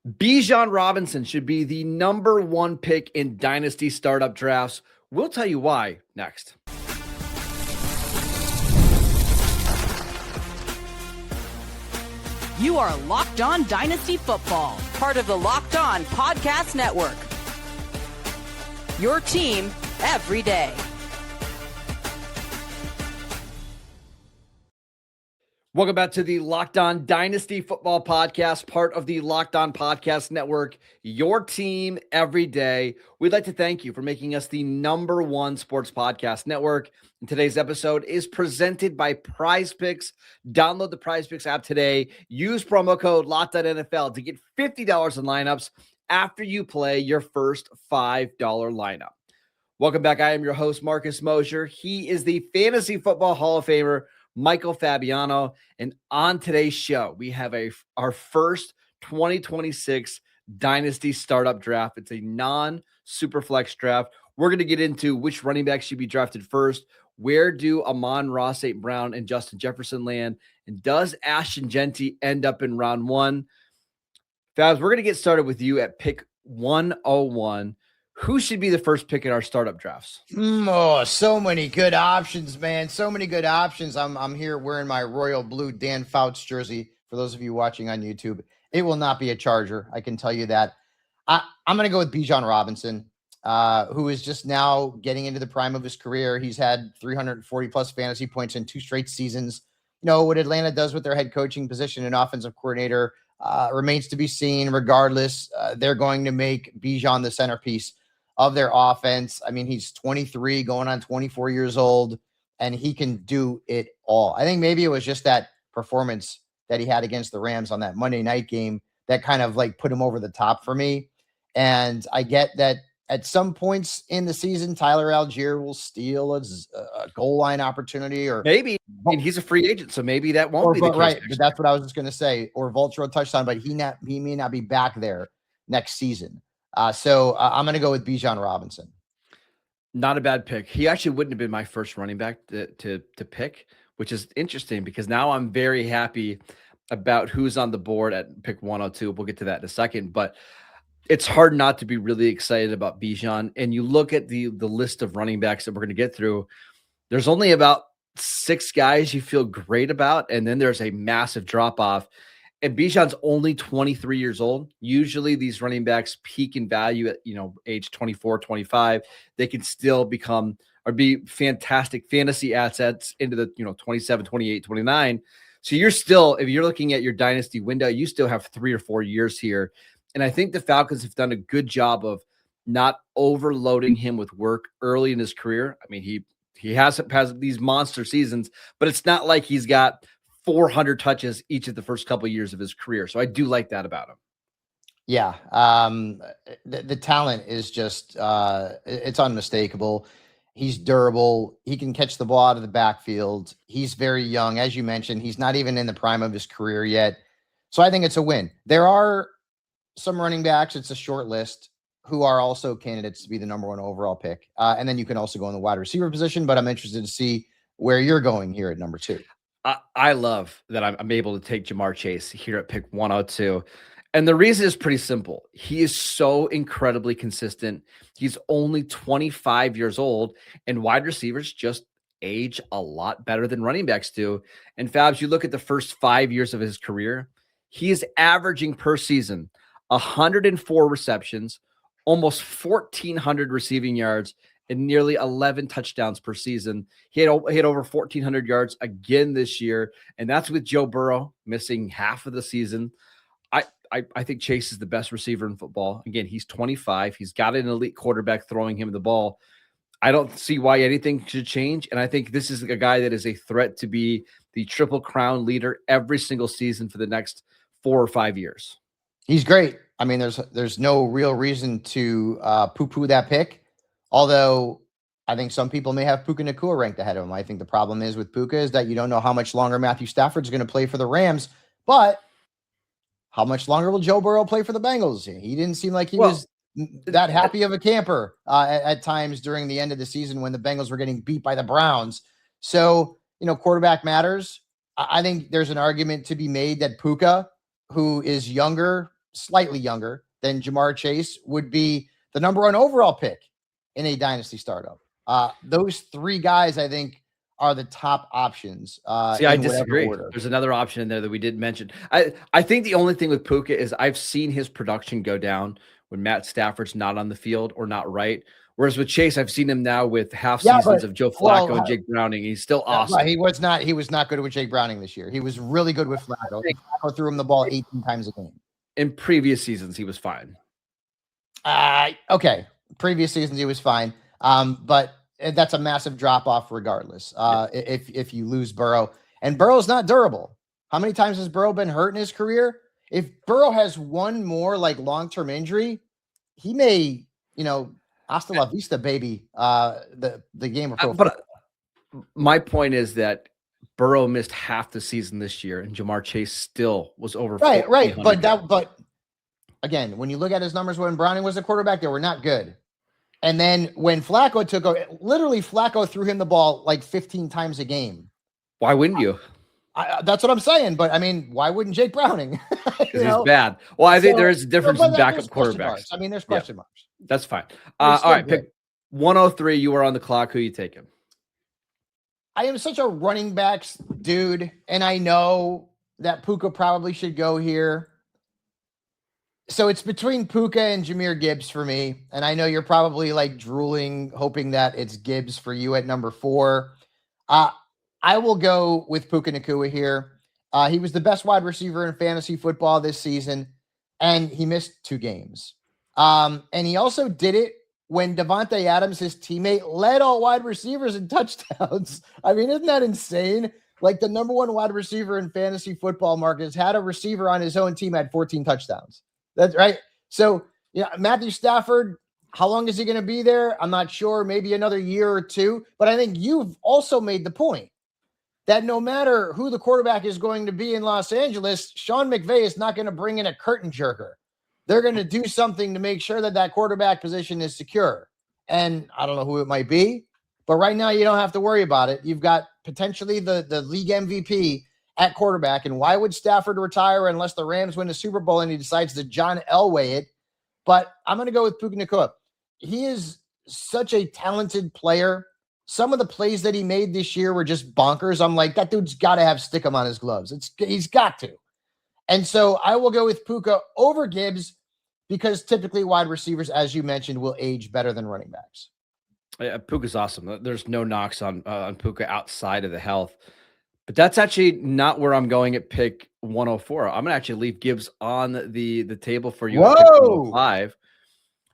Bijan Robinson should be the number one pick in Dynasty startup drafts. We'll tell you why next. You are Locked On Dynasty Football, part of the Locked On Podcast Network. Your team every day. Welcome back to the Locked On Dynasty Football Podcast, part of the Locked On Podcast Network, your team every day. We'd like to thank you for making us the number one sports podcast network. And today's episode is presented by Prize Picks. Download the Prize Picks app today. Use promo code LOCKEDONNFL to get $50 in lineups after you play your first $5 lineup. Welcome back. I am your host, Marcus Mosher. He is the Fantasy Football Hall of Famer, Michael Fabiano. And on today's show, we have our first 2026 Dynasty Startup Draft. It's a non-Superflex draft. We're going to get into which running backs should be drafted first. Where do Amon-Ra St. Brown and Justin Jefferson land? And does Ashton Jeanty end up in round one? Fabs, we're going to get started with you at pick 101. Who should be the first pick in our startup drafts? So many good options, man. So many good options. I'm here wearing my royal blue Dan Fouts jersey. For those of you watching on YouTube, it will not be a Charger. I can tell you that. I'm going to go with Bijan Robinson, who is just now getting into the prime of his career. He's had 340 plus fantasy points in 2 straight seasons. You know, what Atlanta does with their head coaching position and offensive coordinator remains to be seen. Regardless, they're going to make Bijan the centerpiece of their offense. I mean, he's 23 going on 24 years old, and he can do it all. I think maybe it was just that performance that he had against the Rams on that Monday night game that kind of like put him over the top for me. And I get that at some points in the season, Tyler Algier will steal a goal line opportunity, or maybe. I mean, he's a free agent, so maybe that won't be the case. Right, but that's what I was just going to say. Or vulture a touchdown, but he may not be back there next season. So I'm going to go with Bijan Robinson. Not a bad pick. He actually wouldn't have been my first running back to pick, which is interesting because now I'm very happy about who's on the board at pick 102. We'll get to that in a second, but it's hard not to be really excited about Bijan. And you look at the list of running backs that we're going to get through, there's only about 6 guys you feel great about, and then there's a massive drop-off. And Bijan's only 23 years old. Usually these running backs peak in value at, age 24, 25. They can still become or be fantastic fantasy assets into the, 27, 28, 29. So you're still, if you're looking at your dynasty window, you still have 3 or 4 years here. And I think the Falcons have done a good job of not overloading him with work early in his career. I mean, he has these monster seasons, but it's not like he's got 400 touches each of the first couple of years of his career. So I do like that about him. Yeah. The talent is just, it's unmistakable. He's durable. He can catch the ball out of the backfield. He's very young. As you mentioned, he's not even in the prime of his career yet. So I think it's a win. There are some running backs, it's a short list, who are also candidates to be the number one overall pick. And then you can also go in the wide receiver position, but I'm interested to see where you're going here at number 2. I love that I'm able to take Ja'Marr Chase here at pick 102. And the reason is pretty simple. He is so incredibly consistent. He's only 25 years old, and wide receivers just age a lot better than running backs do. And Fabs, you look at the first 5 years of his career, he is averaging per season 104 receptions, almost 1,400 receiving yards, and nearly 11 touchdowns per season. He had over 1,400 yards again this year, and that's with Joe Burrow missing half of the season. I think Chase is the best receiver in football. Again, he's 25. He's got an elite quarterback throwing him the ball. I don't see why anything should change, and I think this is a guy that is a threat to be the Triple Crown leader every single season for the next 4 or 5 years. He's great. I mean, there's no real reason to poo-poo that pick. Although I think some people may have Puka Nacua ranked ahead of him. I think the problem is with Puka is that you don't know how much longer Matthew Stafford's going to play for the Rams, but how much longer will Joe Burrow play for the Bengals? He didn't seem like he was that happy of a camper at times during the end of the season when the Bengals were getting beat by the Browns. So, quarterback matters. I think there's an argument to be made that Puka, who is younger, slightly younger than Ja'Marr Chase, would be the number 1 overall pick in a dynasty startup. Those 3 guys, I think, are the top options. See, I disagree. There's another option in there that we didn't mention. I think the only thing with Puka is I've seen his production go down when Matt Stafford's not on the field or not right. Whereas with Chase, I've seen him now with half seasons of Joe Flacco and Jake Browning. He's still awesome. Right. He was not good with Jake Browning this year. He was really good with Flacco. Flacco threw him the ball 18 times a game. In previous seasons, he was fine. Okay. Previous seasons, he was fine. But that's a massive drop off regardless. If you lose Burrow, and Burrow's not durable. How many times has Burrow been hurt in his career? If Burrow has one more like long-term injury, he may, hasta la vista, baby. The game of pro. But my point is that Burrow missed half the season this year, and Ja'Marr Chase still was over. Right. But again, when you look at his numbers when Browning was the quarterback, they were not good. And then when Flacco took over, literally Flacco threw him the ball like 15 times a game. Why wouldn't you? That's what I'm saying. But I mean, why wouldn't Jake Browning? He's bad. Well, I think there is a difference in backup quarterbacks. I mean, there's question marks. That's fine. All right, pick 103. You are on the clock. Who you taking? I am such a running backs dude, and I know that Puka probably should go here. So it's between Puka and Jahmyr Gibbs for me. And I know you're probably like drooling, hoping that it's Gibbs for you at number 4. I will go with Puka Nacua here. He was the best wide receiver in fantasy football this season, and he missed 2 games. And he also did it when Davante Adams, his teammate, led all wide receivers in touchdowns. I mean, isn't that insane? Like the number 1 wide receiver in fantasy football, Marcus, had a receiver on his own team had 14 touchdowns. That's right. So, Matthew Stafford, how long is he going to be there? I'm not sure. Maybe another year or 2. But I think you've also made the point that no matter who the quarterback is going to be in Los Angeles, Sean McVay is not going to bring in a curtain jerker. They're going to do something to make sure that quarterback position is secure. And I don't know who it might be, but right now you don't have to worry about it. You've got potentially the league MVP at quarterback. And why would Stafford retire unless the Rams win the Super Bowl and he decides to John Elway it? But I'm going to go with Puka Nacua. He is such a talented player. Some of the plays that he made this year were just bonkers. I'm like, that dude's got to have stickum on his gloves. He's got to. And so I will go with Puka over Gibbs because typically wide receivers, as you mentioned, will age better than running backs. Yeah, Puka's awesome. There's no knocks on Puka outside of the health. But that's actually not where I'm going at pick 104. I'm going to actually leave Gibbs on the table for you at pick 105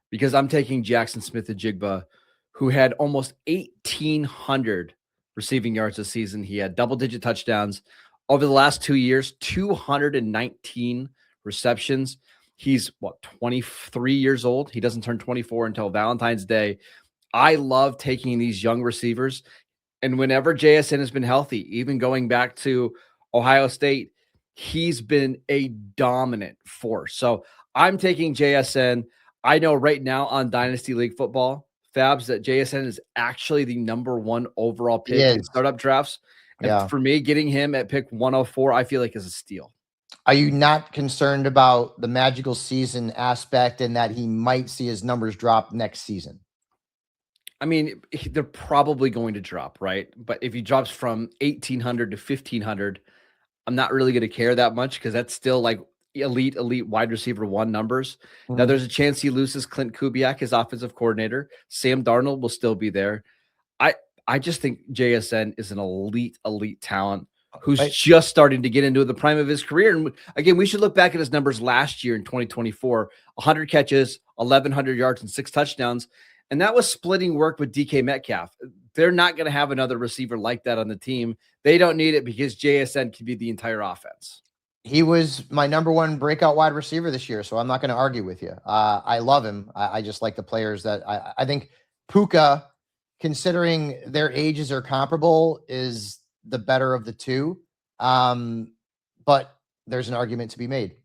because I'm taking Jaxon Smith-Njigba, who had almost 1,800 receiving yards this season. He had double-digit touchdowns. Over the last 2 years, 219 receptions. He's, 23 years old? He doesn't turn 24 until Valentine's Day. I love taking these young receivers. And whenever JSN has been healthy, even going back to Ohio State, he's been a dominant force. So I'm taking JSN. I know right now on Dynasty League football, Fabs, that JSN is actually the number 1 overall pick in startup drafts. And for me, getting him at pick 104, I feel like is a steal. Are you not concerned about the magical season aspect and that he might see his numbers drop next season? I mean, they're probably going to drop, right? But if he drops from 1,800 to 1,500, I'm not really going to care that much because that's still like elite wide receiver 1 numbers. Mm-hmm. Now, there's a chance he loses Clint Kubiak, his offensive coordinator. Sam Darnold will still be there. I just think JSN is an elite talent who's just starting to get into the prime of his career. And again, we should look back at his numbers last year in 2024, 100 catches, 1,100 yards, and 6 touchdowns. And that was splitting work with DK Metcalf. They're not going to have another receiver like that on the team. They don't need it because JSN can be the entire offense. He was my number 1 breakout wide receiver this year, so I'm not going to argue with you. I love him. I just like the players that I think Puka, considering their ages are comparable, is the better of the 2. But there's an argument to be made.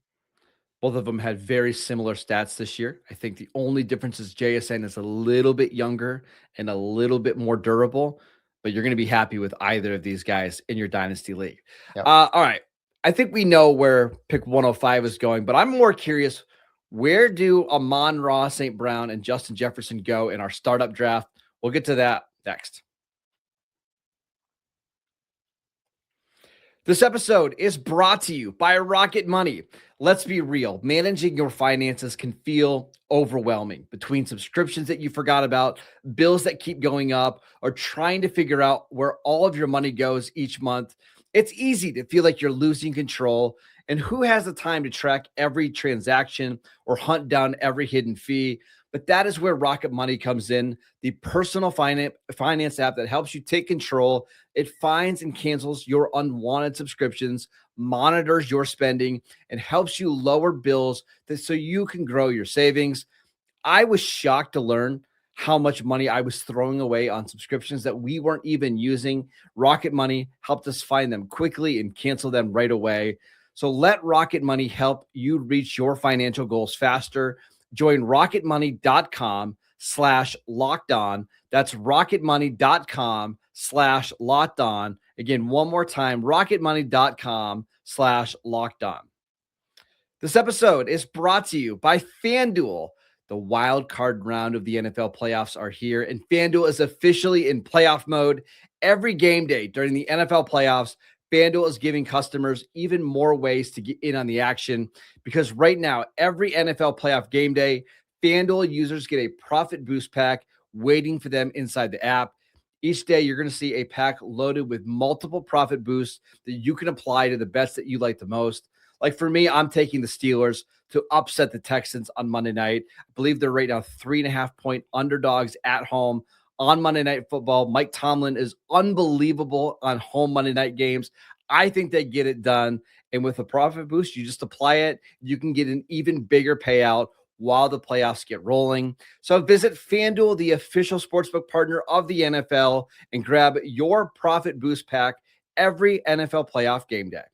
Both of them had very similar stats this year. I think the only difference is JSN is a little bit younger and a little bit more durable, but you're going to be happy with either of these guys in your Dynasty League. Yep. All right. I think we know where pick 105 is going, but I'm more curious, where do Amon-Ra St. Brown and Justin Jefferson go in our startup draft? We'll get to that next. This episode is brought to you by Rocket Money. Let's be real. Managing your finances can feel overwhelming between subscriptions that you forgot about, bills that keep going up, or trying to figure out where all of your money goes each month. It's easy to feel like you're losing control. And who has the time to track every transaction or hunt down every hidden fee? But that is where Rocket Money comes in, the personal finance app that helps you take control. It finds and cancels your unwanted subscriptions, monitors your spending, and helps you lower bills so you can grow your savings. I was shocked to learn how much money I was throwing away on subscriptions that we weren't even using. Rocket Money helped us find them quickly and cancel them right away. So let Rocket Money help you reach your financial goals faster. Join rocketmoney.com/lockedon. That's rocketmoney.com/lockedon. Again, one more time, rocketmoney.com/lockedon. This episode is brought to you by FanDuel. The wild card round of the NFL playoffs are here, and FanDuel is officially in playoff mode. Every game day during the NFL playoffs, FanDuel is giving customers even more ways to get in on the action, because right now, every NFL playoff game day, FanDuel users get a profit boost pack waiting for them inside the app. Each day, you're going to see a pack loaded with multiple profit boosts that you can apply to the bets that you like the most. Like for me, I'm taking the Steelers to upset the Texans on Monday night. I believe they're right now 3.5-point underdogs at home on Monday Night Football. Mike Tomlin is unbelievable on home Monday night games. I think they get it done. And with a profit boost, you just apply it. You can get an even bigger payout while the playoffs get rolling. So visit FanDuel, the official sportsbook partner of the NFL, and grab your profit boost pack every NFL playoff game day.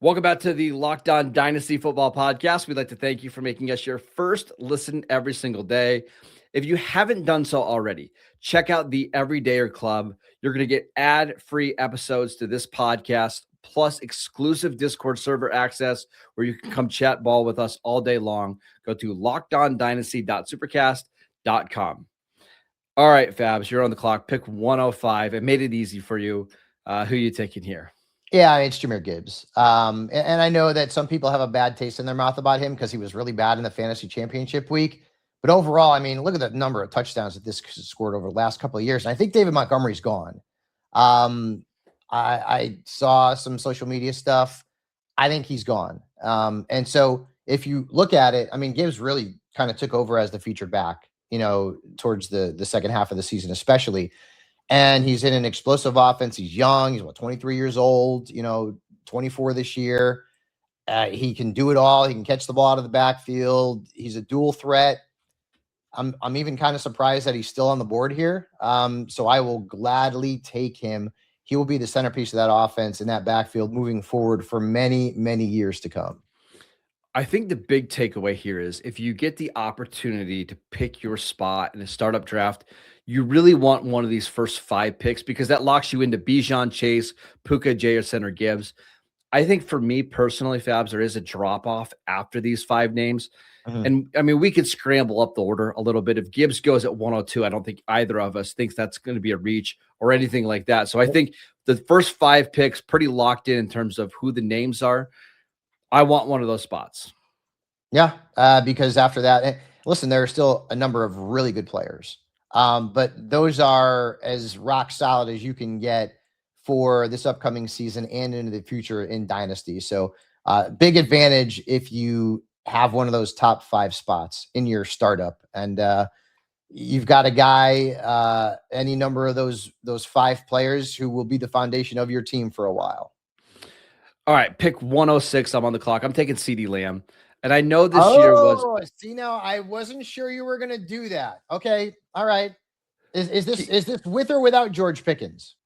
Welcome back to the Locked On Dynasty Football Podcast. We'd like to thank you for making us your first listen every single day. If you haven't done so already, check out the Everydayer Club. You're going to get ad-free episodes to this podcast, plus exclusive Discord server access where you can come chat ball with us all day long. Go to lockedondynasty.supercast.com. All right, Fabs, you're on the clock. Pick 105. I made it easy for you. Who are you taking here? Yeah, it's Jahmyr Gibbs. And I know that some people have a bad taste in their mouth about him because he was really bad in the fantasy championship week. But overall, I mean, look at the number of touchdowns that this scored over the last couple of years. And I think David Montgomery's gone. I saw some social media stuff. I think he's gone. And so if you look at it, I mean, Gibbs really kind of took over as the featured back, towards the second half of the season, especially. And he's in an explosive offense. He's young. He's 23 years old, 24 this year. He can do it all. He can catch the ball out of the backfield. He's a dual threat. I'm even kind of surprised that he's still on the board here. So I will gladly take him. He will be the centerpiece of that offense in that backfield moving forward for many, many years to come. I think the big takeaway here is if you get the opportunity to pick your spot in a startup draft, you really want one of these first 5 picks because that locks you into Bijan, Chase, Puka, Jaxon, or Gibbs. I think for me personally, Fabs, there is a drop-off after these 5 names. Mm-hmm. And, I mean, we could scramble up the order a little bit. If Gibbs goes at 102, I don't think either of us thinks that's going to be a reach or anything like that. So I think the first 5 picks pretty locked in terms of who the names are. I want one of those spots. Yeah, because after that, listen, there are still a number of really good players. But those are as rock solid as you can get for this upcoming season and into the future in Dynasty. So big advantage if you have one of those top 5 spots in your startup. And you've got a guy, any number of those 5 players who will be the foundation of your team for a while. All right, pick 106. I'm on the clock. I'm taking CeeDee Lamb. And I know this year was. See, now I wasn't sure you were going to do that. Okay. All right. Is this with or without George Pickens?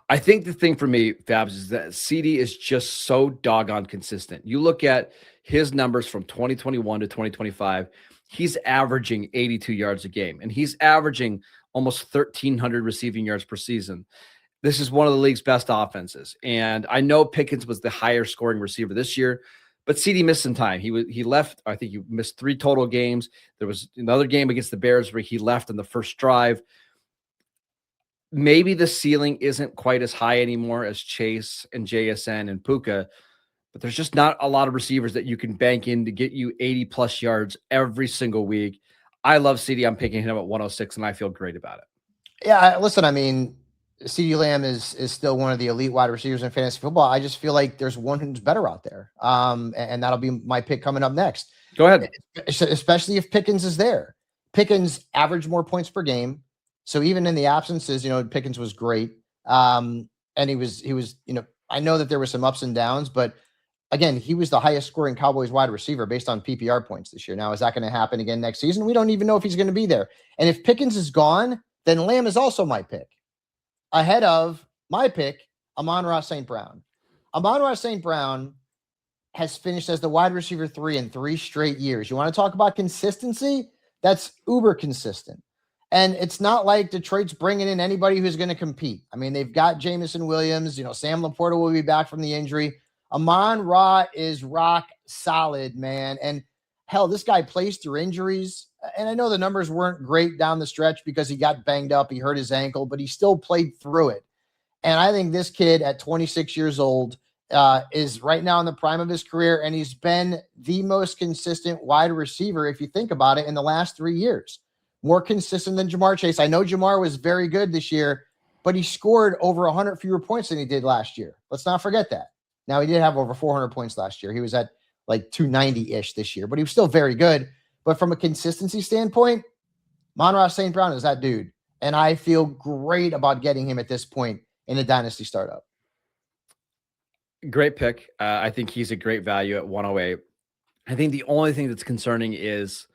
I think the thing for me, Fabs, is that CeeDee is just so doggone consistent. You look at his numbers from 2021 to 2025, he's averaging 82 yards a game, and he's averaging almost 1,300 receiving yards per season. this is one of the league's best offenses. And I know Pickens was the higher scoring receiver this year, but CeeDee missed some time. He left. I think he missed 3 total games. There was another game against the Bears where he left on the first drive. Maybe the ceiling isn't quite as high anymore as Chase and JSN and Puka, but there's just not a lot of receivers that you can bank in to get you 80 plus yards every single week. I love CeeDee. I'm picking him at 106, and I feel great about it. Yeah, listen, I mean, CeeDee Lamb is still one of the elite wide receivers in fantasy football. I just feel like there's one who's better out there. And that'll be my pick coming up next. Go ahead. Especially if Pickens is there. Pickens averaged more points per game. So even in the absences, Pickens was great. And he was, I know that there were some ups and downs, but again, he was the highest scoring Cowboys wide receiver based on PPR points this year. Now, is that going to happen again next season? We don't even know if he's going to be there. And if Pickens is gone, then Lamb is also my pick. Ahead of my pick, Amon-Ra St. Brown. Amon-Ra St. Brown has finished as the wide receiver 3 in 3 straight years. You want to talk about consistency? That's uber consistent. And it's not like Detroit's bringing in anybody who's going to compete. I mean, they've got Jameson Williams. Sam Laporta will be back from the injury. Amon-Ra is rock solid, man. And hell, this guy plays through injuries. And I know the numbers weren't great down the stretch because he got banged up. He hurt his ankle, but he still played through it. And I think this kid at 26 years old is right now in the prime of his career. And he's been the most consistent wide receiver, if you think about it, in the last 3 years. More consistent than Jahmyr Chase. I know Jahmyr was very good this year, but he scored over 100 fewer points than he did last year. Let's not forget that. Now, he did have over 400 points last year. He was at like 290-ish this year, but he was still very good. But from a consistency standpoint, Amon-Ra St. Brown is that dude. And I feel great about getting him at this point in a dynasty startup. Great pick. I think he's a great value at 108. I think the only thing that's concerning is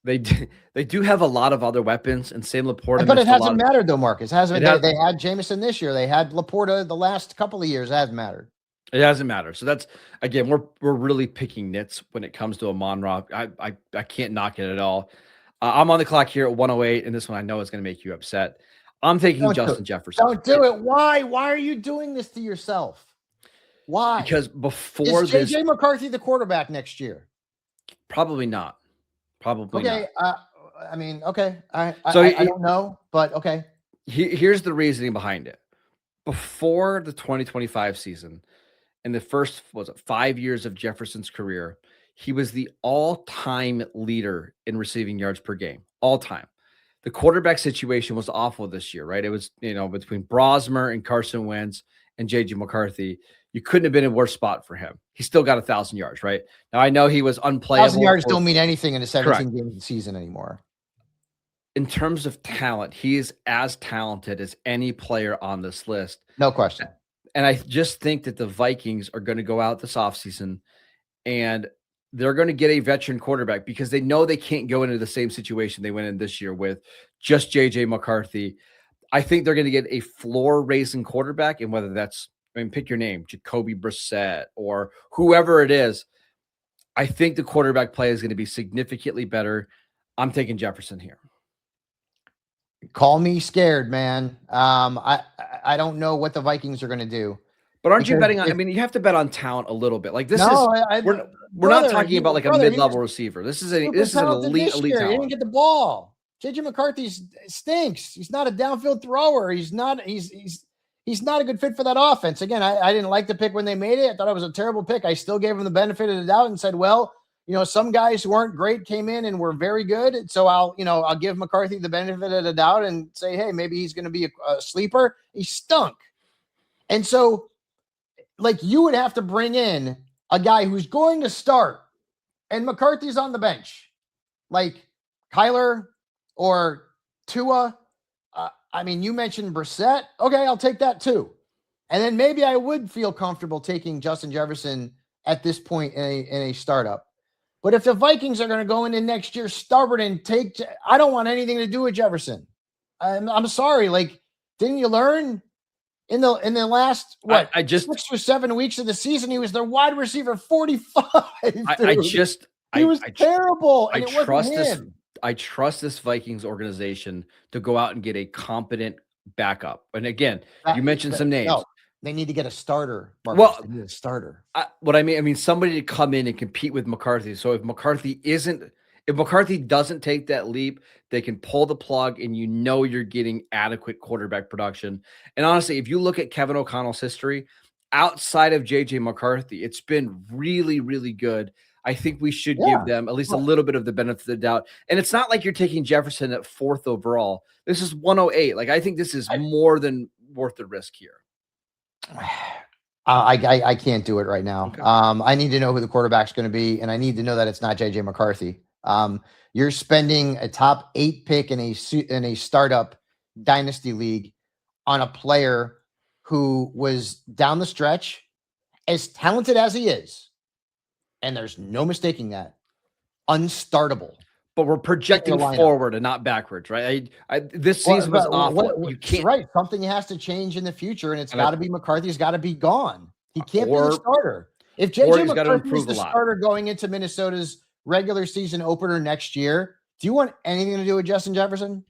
they do have a lot of other weapons, and Sam Laporta. But it hasn't mattered though, Marcus. They had Jameson this year. They had Laporta the last couple of years. It hasn't mattered. It doesn't matter. So that's, again, we're really picking nits when it comes to Amon-Ra. I can't knock it at all. I'm on the clock here at 108, and this one I know is going to make you upset. I'm taking Justin Jefferson. Don't do it. Why? Why are you doing this to yourself? Why? Because before is JJ McCarthy the quarterback next year? Probably not. Probably okay. not. I mean, okay. I don't know, but okay. Here's the reasoning behind it. Before the 2025 season, in the first, 5 years of Jefferson's career, he was the all-time leader in receiving yards per game, all-time. The quarterback situation was awful this year, right? It was, between Brosmer and Carson Wentz and J.J. McCarthy. You couldn't have been in a worse spot for him. He still got 1,000 yards, right? Now, I know he was unplayable. 1,000 yards don't mean anything in a 17-game season anymore. In terms of talent, he is as talented as any player on this list. No question. And I just think that the Vikings are going to go out this offseason and they're going to get a veteran quarterback because they know they can't go into the same situation they went in this year with just J.J. McCarthy. I think they're going to get a floor-raising quarterback, and whether that's, pick your name, Jacoby Brissett or whoever it is, I think the quarterback play is going to be significantly better. I'm taking Jefferson here. Call me scared, man. I don't know what the Vikings are going to do. But aren't you betting on? You have to bet on talent a little bit. Like this we're not talking about like a mid-level receiver. This is an elite talent. He didn't get the ball. JJ McCarthy stinks. He's not a downfield thrower. He's not a good fit for that offense. Again, I didn't like the pick when they made it. I thought it was a terrible pick. I still gave him the benefit of the doubt and said, well, some guys who aren't great came in and were very good. So I'll give McCarthy the benefit of the doubt and say, hey, maybe he's going to be a sleeper. He stunk. And so, you would have to bring in a guy who's going to start and McCarthy's on the bench, like Kyler or Tua. You mentioned Brissett. Okay, I'll take that too. And then maybe I would feel comfortable taking Justin Jefferson at this point in a startup. But if the Vikings are going to go into next year stubborn and I don't want anything to do with Jefferson. I'm sorry. Didn't you learn in the last 6 or 7 weeks of the season? He was their wide receiver 45. He was terrible. And it wasn't him. I trust this Vikings organization to go out and get a competent backup. And again, you mentioned some names. No, they need to get a starter. Marcus. Well, they need a starter. What I mean, somebody to come in and compete with McCarthy. So if McCarthy doesn't take that leap, they can pull the plug and you're getting adequate quarterback production. And honestly, if you look at Kevin O'Connell's history, outside of JJ McCarthy, it's been really, really good. I think we should give them at least a little bit of the benefit of the doubt. And it's not like you're taking Jefferson at 4th overall. This is 108. Like, I think this is more than worth the risk here. I can't do it right now. Okay. I need to know who the quarterback's going to be, and I need to know that it's not JJ McCarthy. You're spending a top 8 pick in a startup dynasty league on a player who was down the stretch as talented as he is, and there's no mistaking that, unstartable. But we're projecting forward and not backwards, right? This season was awful. You can't. Right. Something has to change in the future, and it's got to be McCarthy's got to be gone. He can't be the starter. If JJ McCarthy is the starter going into Minnesota's regular season opener next year, do you want anything to do with Justin Jefferson?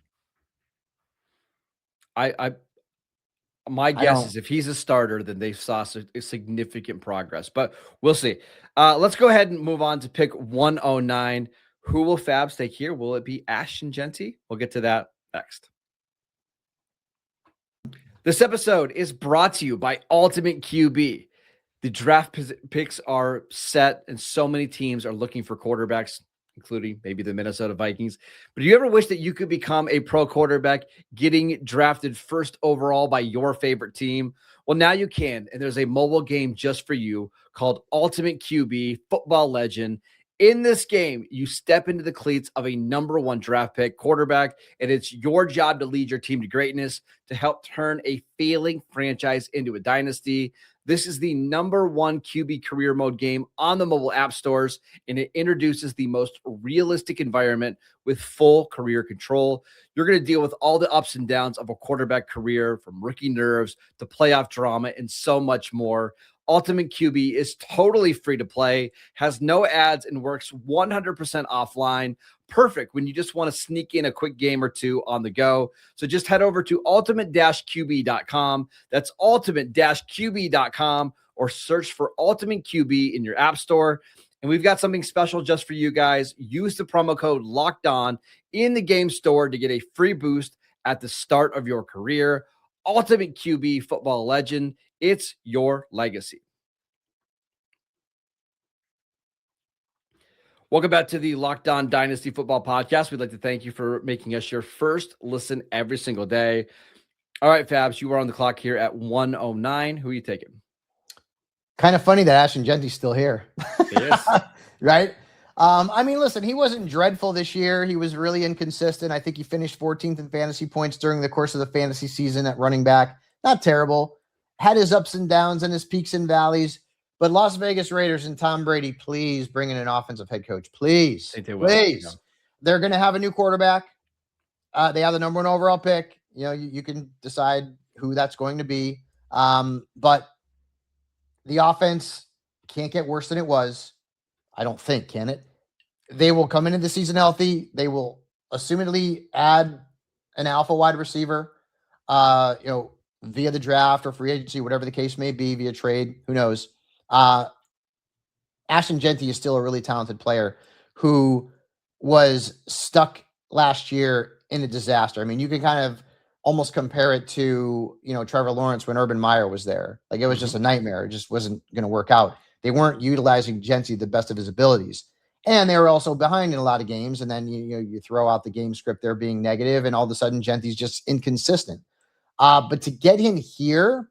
My guess is if he's a starter, then they saw a significant progress. But we'll see. Let's go ahead and move on to pick 109. Who will Fabs take here? Will it be Ashton Jeanty? We'll get to that next. This episode is brought to you by Ultimate QB. The draft picks are set, and so many teams are looking for quarterbacks, including maybe the Minnesota Vikings. But do you ever wish that you could become a pro quarterback getting drafted 1st overall by your favorite team? Well, now you can, and there's a mobile game just for you called Ultimate QB Football Legend. In this game, you step into the cleats of a number 1 draft pick quarterback, and it's your job to lead your team to greatness, to help turn a failing franchise into a dynasty. This is the number 1 QB career mode game on the mobile app stores, and it introduces the most realistic environment with full career control. You're going to deal with all the ups and downs of a quarterback career, from rookie nerves to playoff drama and so much more. Ultimate QB is totally free to play, has no ads, and works 100% offline. Perfect when you just want to sneak in a quick game or two on the go. So just head over to ultimate-qb.com. That's ultimate-qb.com, or search for Ultimate QB in your app store. And we've got something special just for you guys. Use the promo code LOCKEDON in the game store to get a free boost at the start of your career. Ultimate QB Football Legend. It's your legacy. Welcome back to the Locked On Dynasty Football Podcast. We'd like to thank you for making us your first listen every single day. All right, Fabs, you are on the clock here at 109. Who are you taking? Kind of funny that Ashton Jeanty's still here. Yes. Right? I mean, listen, he wasn't dreadful this year. He was really inconsistent. I think he finished 14th in fantasy points during the course of the fantasy season at running back. Not terrible. Had his ups and downs and his peaks and valleys. But Las Vegas Raiders and Tom Brady, please bring in an offensive head coach. Please. Please. Yeah. They're going to have a new quarterback. They have the number 1 overall pick. You know, you can decide who that's going to be. But the offense can't get worse than it was. I don't think, can it? They will come into the season healthy. They will assumedly add an alpha wide receiver, via the draft or free agency, whatever the case may be, via trade. Who knows? Ashton Jeanty is still a really talented player who was stuck last year in a disaster. I mean, you can kind of almost compare it to, Trevor Lawrence when Urban Meyer was there. Like, it was just a nightmare. It just wasn't going to work out. They weren't utilizing Jeanty the best of his abilities. And they were also behind in a lot of games. And then you throw out the game script there being negative, and all of a sudden Jeanty's just inconsistent. But to get him here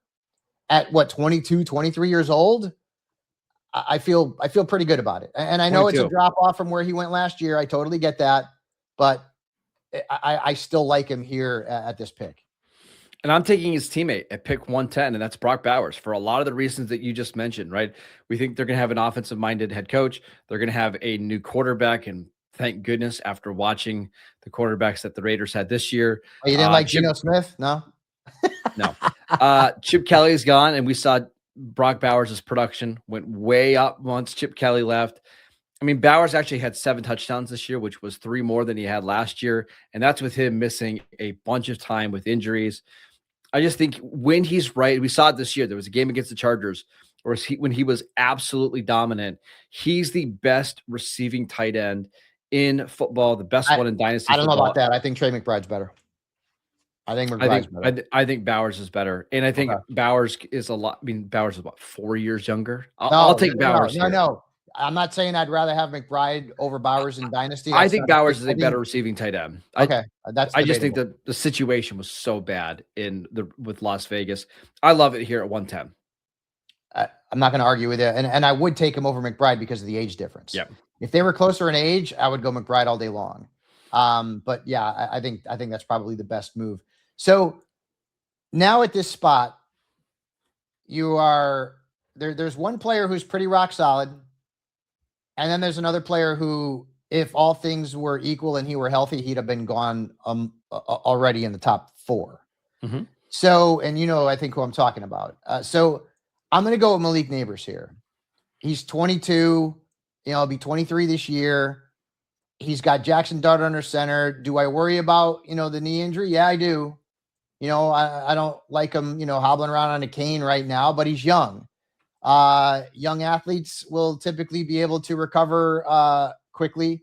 at 22, 23 years old, I feel pretty good about it. And I know 22. It's a drop off from where he went last year. I totally get that. But I still like him here at this pick. And I'm taking his teammate at pick 110, and that's Brock Bowers, for a lot of the reasons that you just mentioned, right? We think they're going to have an offensive-minded head coach. They're going to have a new quarterback, and thank goodness, after watching the quarterbacks that the Raiders had this year. Oh, you didn't like Geno Smith? No? No. Chip Kelly's gone, and we saw Brock Bowers' production went way up once Chip Kelly left. I mean, Bowers actually had 7 touchdowns this year, which was 3 more than he had last year, and that's with him missing a bunch of time with injuries. I just think when he's right, we saw it this year. There was a game against the Chargers when he was absolutely dominant. He's the best receiving tight end in football, the best one in dynasty I don't football. know about that. I think Trey McBride's better. I think McBride's better. I think Bowers is better. And I think Bowers is a lot. I mean, Bowers is what, 4 years younger? I'll take Bowers. No. I'm not saying I'd rather have McBride over Bowers in Dynasty. I think Bowers is a better receiving tight end. Okay. I just think that the situation was so bad with Las Vegas. I love it here at 110. I'm not going to argue with it. And I would take him over McBride because of the age difference. Yeah. If they were closer in age, I would go McBride all day long. But yeah, I think that's probably the best move. So now at this spot, you are there. There's one player who's pretty rock solid. And then there's another player who, if all things were equal and he were healthy, he'd have been gone already in the top 4. Mm-hmm. So, and I think who I'm talking about. So I'm going to go with Malik Nabers here. He's 22, he'll be 23 this year. He's got Jackson Dart under center. Do I worry about, the knee injury? Yeah, I do. I don't like him, hobbling around on a cane right now, but he's young. Young athletes will typically be able to recover quickly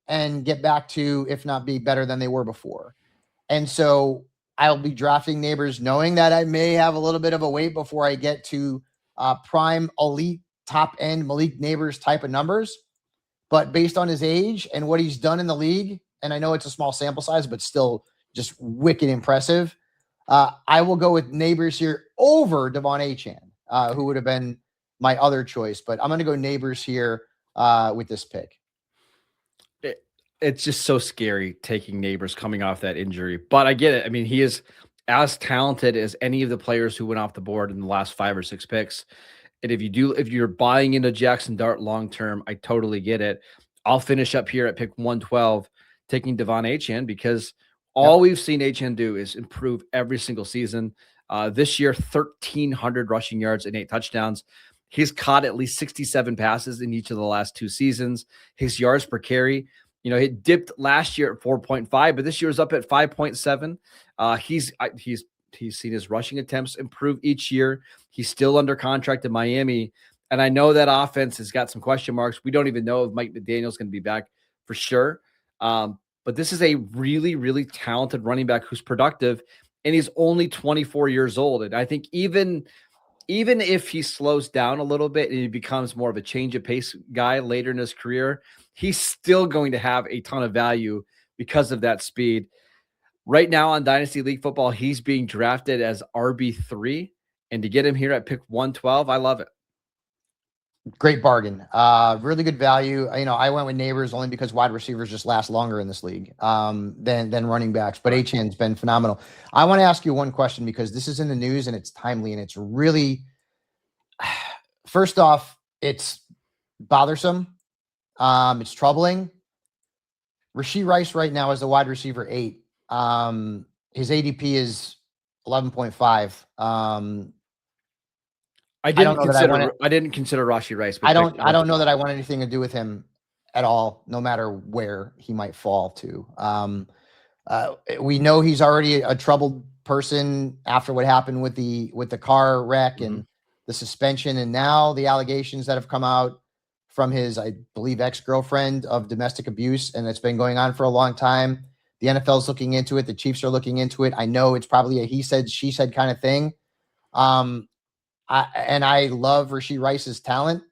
and get back to, if not be better than they were before. And so I'll be drafting Nabers knowing that I may have a little bit of a wait before I get to prime elite top end Malik Nabers type of numbers. But based on his age and what he's done in the league, and I know it's a small sample size, but still just wicked impressive. I will go with Nabers here over Devon Achane, who would have been my other choice. But I'm going to go Nabers here with this pick. It's just so scary taking Nabers coming off that injury. But I get it. I mean, he is as talented as any of the players who went off the board in the last 5 or 6 picks. And if you're buying into Jackson Dart long-term, I totally get it. I'll finish up here at pick 112, taking Devon Achane, because all we've seen Achane do is improve every single season. This year, 1,300 rushing yards and 8 touchdowns. He's caught at least 67 passes in each of the last 2 seasons. His yards per carry, it dipped last year at 4.5, but this year is up at 5.7. He's seen his rushing attempts improve each year. He's still under contract in Miami. And I know that offense has got some question marks. We don't even know if Mike McDaniel's going to be back for sure. But this is a really, really talented running back who's productive, and he's only 24 years old. And I think even if he slows down a little bit and he becomes more of a change of pace guy later in his career, he's still going to have a ton of value because of that speed. Right now on Dynasty League Football, he's being drafted as RB3, and to get him here at pick 112, I love it. Great bargain. Really good value. I went with Nabers only because wide receivers just last longer in this league than running backs, but Achane's been phenomenal. I want to ask you one question because this is in the news and it's timely and it's really, first off, it's bothersome. It's troubling. Rashee Rice right now is the wide receiver 8. His ADP is 11.5. I didn't consider Rashee Rice. I don't know that I want anything to do with him at all, no matter where he might fall to. We know he's already a troubled person after what happened with the car wreck and the suspension, and now the allegations that have come out from his, I believe, ex-girlfriend of domestic abuse, and it's been going on for a long time. The NFL's looking into it. The Chiefs are looking into it. I know it's probably a he said, she said kind of thing. I love Rashee Rice's talent.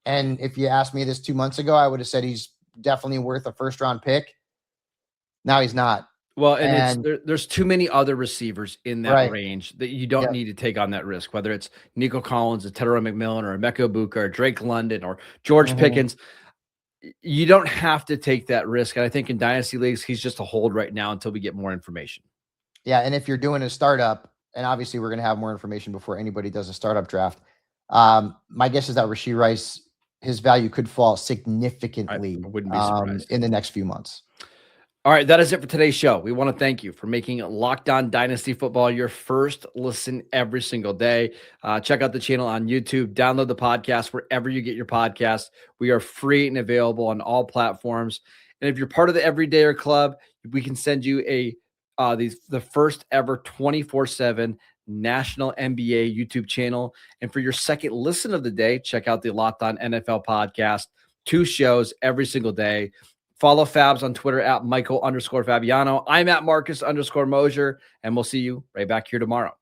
And if you asked me this 2 months ago, I would have said he's definitely worth a first-round pick. Now he's not. Well, and there's too many other receivers in that range that you don't need to take on that risk, whether it's Nico Collins, a Tedero McMillan, or Emeka Egbuka, or Drake London, or George Pickens. You don't have to take that risk. And I think in Dynasty Leagues, he's just a hold right now until we get more information. Yeah, and if you're doing a startup, and obviously we're going to have more information before anybody does a startup draft, my guess is that Rashee Rice, his value could fall significantly wouldn't be surprised. In the next few months. All right, that is it for today's show. We want to thank you for making Locked On Dynasty Football your first listen every single day. Check out the channel on YouTube. Download the podcast wherever you get your podcasts. We are free and available on all platforms. And if you're part of the Everydayer Club, we can send you the first ever 24/7 national NBA YouTube channel. And for your second listen of the day, check out the Locked On NFL podcast. 2 shows every single day. Follow Fabs on Twitter at Michael_Fabiano. I'm at Marcus_Mosher, and we'll see you right back here tomorrow.